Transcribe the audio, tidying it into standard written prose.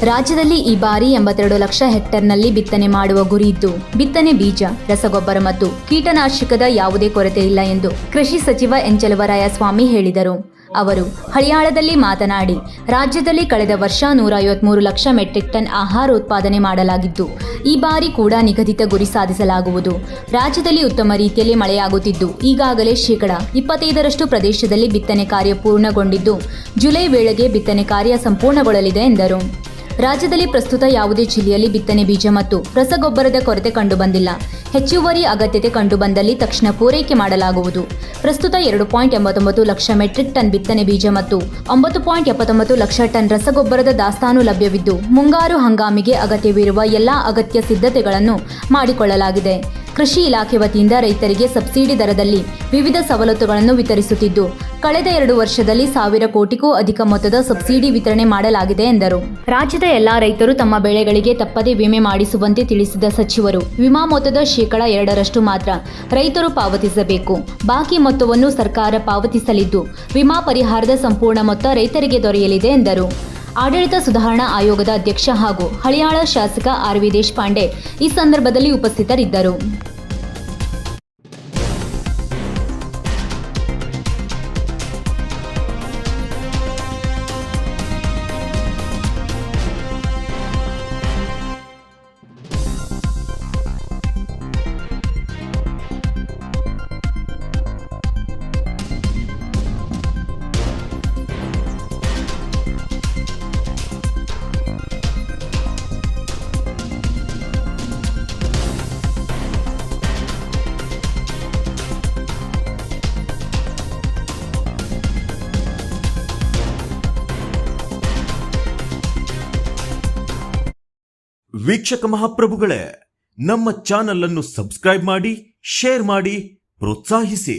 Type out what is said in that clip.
ರಾಜ್ಯದಲ್ಲಿ ಈ ಬಾರಿ 82 ಲಕ್ಷ ಹೆಕ್ಟೇರ್ನಲ್ಲಿ ಬಿತ್ತನೆ ಮಾಡುವ ಗುರಿ ಇದ್ದು, ಬಿತ್ತನೆ ಬೀಜ, ರಸಗೊಬ್ಬರ ಮತ್ತು ಕೀಟನಾಶಕದ ಯಾವುದೇ ಕೊರತೆ ಇಲ್ಲ ಎಂದು ಕೃಷಿ ಸಚಿವ ಎನ್ ಚಲುವರಾಯಸ್ವಾಮಿ ಹೇಳಿದರು. ಅವರು ಹಳಿಯಾಳದಲ್ಲಿ ಮಾತನಾಡಿ, ರಾಜ್ಯದಲ್ಲಿ ಕಳೆದ ವರ್ಷ 153 ಲಕ್ಷ ಮೆಟ್ರಿಕ್ ಟನ್ ಆಹಾರ ಉತ್ಪಾದನೆ ಮಾಡಲಾಗಿದ್ದು, ಈ ಬಾರಿ ಕೂಡ ನಿಗದಿತ ಗುರಿ ಸಾಧಿಸಲಾಗುವುದು. ರಾಜ್ಯದಲ್ಲಿ ಉತ್ತಮ ರೀತಿಯಲ್ಲಿ ಮಳೆಯಾಗುತ್ತಿದ್ದು, ಈಗಾಗಲೇ ಶೇಕಡ 25ರಷ್ಟು ಪ್ರದೇಶದಲ್ಲಿ ಬಿತ್ತನೆ ಕಾರ್ಯ ಪೂರ್ಣಗೊಂಡಿದ್ದು, ಜುಲೈ ವೇಳೆಗೆ ಬಿತ್ತನೆ ಕಾರ್ಯ ಸಂಪೂರ್ಣಗೊಳ್ಳಲಿದೆ ಎಂದರು. ರಾಜ್ಯದಲ್ಲಿ ಪ್ರಸ್ತುತ ಯಾವುದೇ ಜಿಲ್ಲೆಯಲ್ಲಿ ಬಿತ್ತನೆ ಬೀಜ ಮತ್ತು ರಸಗೊಬ್ಬರದ ಕೊರತೆ ಕಂಡುಬಂದಿಲ್ಲ. ಹೆಚ್ಚುವರಿ ಅಗತ್ಯತೆ ಕಂಡುಬಂದಲ್ಲಿ ತಕ್ಷಣ ಪೂರೈಕೆ ಮಾಡಲಾಗುವುದು. ಪ್ರಸ್ತುತ 2.89 ಲಕ್ಷ ಮೆಟ್ರಿಕ್ ಟನ್ ಬಿತ್ತನೆ ಬೀಜ ಮತ್ತು 9.79 ಲಕ್ಷ ಟನ್ ರಸಗೊಬ್ಬರದ ದಾಸ್ತಾನು ಲಭ್ಯವಿದ್ದು, ಮುಂಗಾರು ಹಂಗಾಮಿಗೆ ಅಗತ್ಯವಿರುವ ಎಲ್ಲಾ ಅಗತ್ಯ ಸಿದ್ಧತೆಗಳನ್ನು ಮಾಡಿಕೊಳ್ಳಲಾಗಿದೆ. ಕೃಷಿ ಇಲಾಖೆ ವತಿಯಿಂದ ರೈತರಿಗೆ ಸಬ್ಸಿಡಿ ದರದಲ್ಲಿ ವಿವಿಧ ಸವಲತ್ತುಗಳನ್ನು ವಿತರಿಸುತ್ತಿದ್ದು, ಕಳೆದ 2 ವರ್ಷದಲ್ಲಿ 1,000 ಕೋಟಿಗೂ ಅಧಿಕ ಮೊತ್ತದ ಸಬ್ಸಿಡಿ ವಿತರಣೆ ಮಾಡಲಾಗಿದೆ ಎಂದರು. ರಾಜ್ಯದ ಎಲ್ಲಾ ರೈತರು ತಮ್ಮ ಬೆಳೆಗಳಿಗೆ ತಪ್ಪದೇ ವಿಮೆ ಮಾಡಿಸುವಂತೆ ತಿಳಿಸಿದ ಸಚಿವರು, ವಿಮಾ ಮೊತ್ತದ ಶೇಕಡ 2ರಷ್ಟು ಮಾತ್ರ ರೈತರು ಪಾವತಿಸಬೇಕು. ಬಾಕಿ ಮೊತ್ತವನ್ನು ಸರ್ಕಾರ ಪಾವತಿಸಲಿದ್ದು, ವಿಮಾ ಪರಿಹಾರದ ಸಂಪೂರ್ಣ ಮೊತ್ತ ರೈತರಿಗೆ ದೊರೆಯಲಿದೆ ಎಂದರು. ಆಡಳಿತ ಸುಧಾರಣಾ ಆಯೋಗದ ಅಧ್ಯಕ್ಷ ಹಾಗೂ ಹಳಿಯಾಳ ಶಾಸಕ ಆರ್.ವಿ. ದೇಶಪಾಂಡೆ ಈ ಸಂದರ್ಭದಲ್ಲಿ ಉಪಸ್ಥಿತರಿದ್ದರು. ವೀಕ್ಷಕ ಮಹಾಪ್ರಭುಗಳೇ, ನಮ್ಮ ಚಾನಲ್ ಅನ್ನು ಸಬ್ಸ್ಕ್ರೈಬ್ ಮಾಡಿ, ಶೇರ್ ಮಾಡಿ, ಪ್ರೋತ್ಸಾಹಿಸಿ.